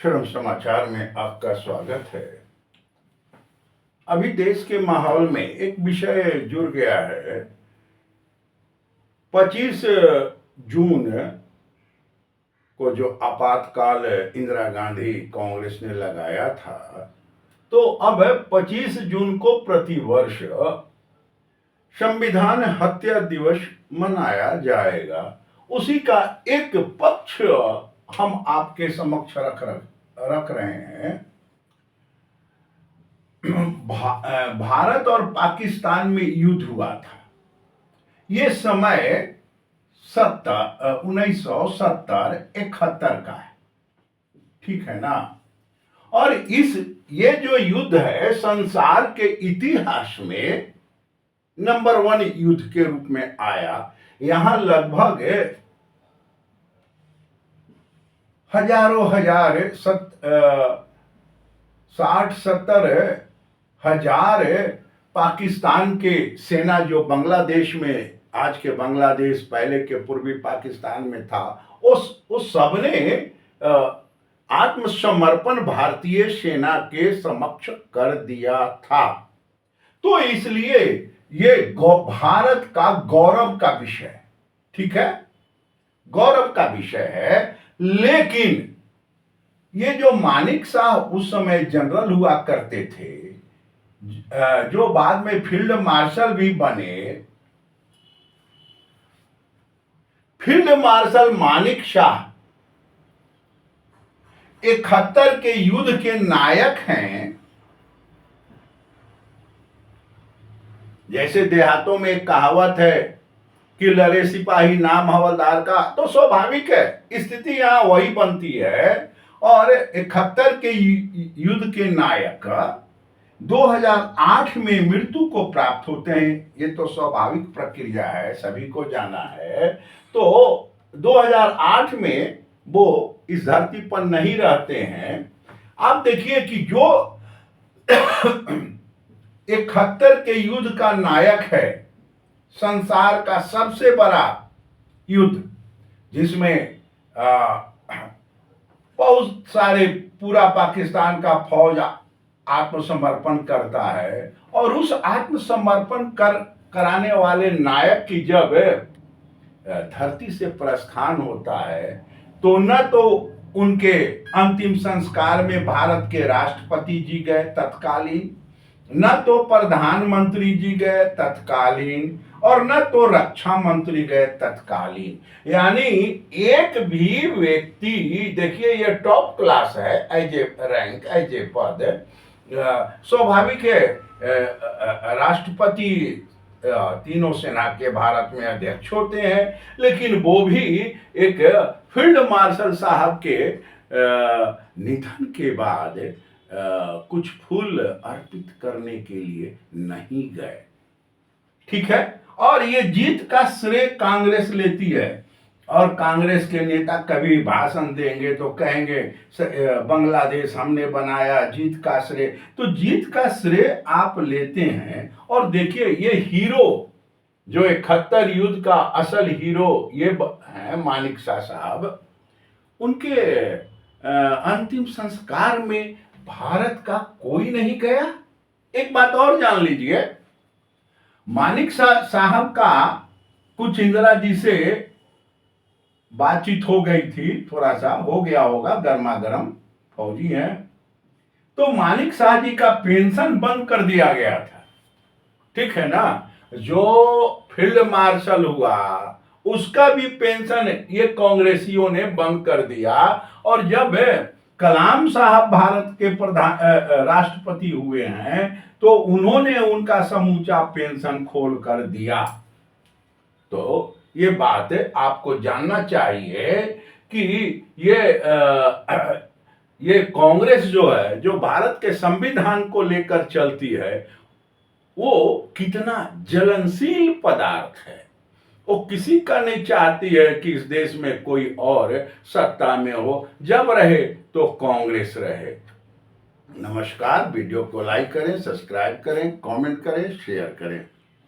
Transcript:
श्रम समाचार में आपका स्वागत है। अभी देश के माहौल में एक विषय जुड़ गया है। 25 जून को जो आपातकाल इंदिरा गांधी कांग्रेस ने लगाया था, तो अब 25 जून को प्रतिवर्ष संविधान हत्या दिवस मनाया जाएगा। उसी का एक पक्ष हम आपके समक्ष रख रहे हैं। भारत और पाकिस्तान में युद्ध हुआ था। ये समय 1970-71 का है, ठीक है ना। और ये जो युद्ध है संसार के इतिहास में नंबर 1 युद्ध के रूप में आया। यहां लगभग हजारों 60-70 हजार पाकिस्तान के सेना जो बांग्लादेश में, आज के बांग्लादेश पहले के पूर्वी पाकिस्तान में था, उस सबने आत्मसमर्पण भारतीय सेना के समक्ष कर दिया था। तो इसलिए ये भारत का गौरव का विषय है, ठीक है, गौरव का विषय है। लेकिन ये जो मानिक शाह उस समय जनरल हुआ करते थे, जो बाद में फील्ड मार्शल भी बने, फील्ड मार्शल मानिक शाह 71 के युद्ध के नायक हैं। जैसे देहातों में एक कहावत है कि लड़े सिपाही नाम हवलदार का, तो स्वाभाविक है स्थिति यहां वही बनती है। और 71 के युद्ध के नायक 2008 में मृत्यु को प्राप्त होते हैं। ये तो स्वाभाविक प्रक्रिया है, सभी को जाना है। तो 2008 में वो इस धरती पर नहीं रहते हैं। आप देखिए कि जो 71 के युद्ध का नायक है, संसार का सबसे बड़ा युद्ध जिसमें बहुत सारे पूरा पाकिस्तान का फौज आत्मसमर्पण करता है, और उस आत्मसमर्पण कराने वाले नायक की जब धरती से प्रस्थान होता है, तो न तो उनके अंतिम संस्कार में भारत के राष्ट्रपति जी गए तत्कालीन, न तो प्रधानमंत्री जी गए तत्कालीन, और न तो रक्षा मंत्री गए तत्कालीन। यानी एक भी व्यक्ति, देखिए ये टॉप क्लास है, as a rank, as a पद, स्वाभाविक है राष्ट्रपति तीनों सेना के भारत में अध्यक्ष होते हैं, लेकिन वो भी एक फील्ड मार्शल साहब के निधन के बाद कुछ फूल अर्पित करने के लिए नहीं गए, ठीक है। और ये जीत का श्रेय कांग्रेस लेती है, और कांग्रेस के नेता कभी भाषण देंगे तो कहेंगे बांग्लादेश हमने बनाया, जीत का श्रेय। तो जीत का श्रेय आप लेते हैं। और देखिए ये हीरो जो 71 युद्ध का असल हीरो ये है मानिक शाह साहब, उनके अंतिम संस्कार में भारत का कोई नहीं गया। एक बात और जान लीजिए, मानिक शाह साहब का कुछ इंदिरा जी से बातचीत हो गई थी, थोड़ा सा हो गया होगा, गर्मा गर्म फौजी हैं, तो मानिक शाह जी का पेंशन बंद कर दिया गया था, ठीक है ना। जो फील्ड मार्शल हुआ उसका भी पेंशन ये कांग्रेसियों ने बंद कर दिया। और जब कलाम साहब भारत के राष्ट्रपति हुए हैं, तो उन्होंने उनका समूचा पेंशन खोल कर दिया। तो ये बात आपको जानना चाहिए कि ये कांग्रेस जो है, जो भारत के संविधान को लेकर चलती है, वो कितना जलनशील पदार्थ है। वो किसी का नहीं चाहती है कि इस देश में कोई और सत्ता में हो, जब रहे तो कांग्रेस रहे। नमस्कार, वीडियो को लाइक करें, सब्सक्राइब करें, कमेंट करें, शेयर करें।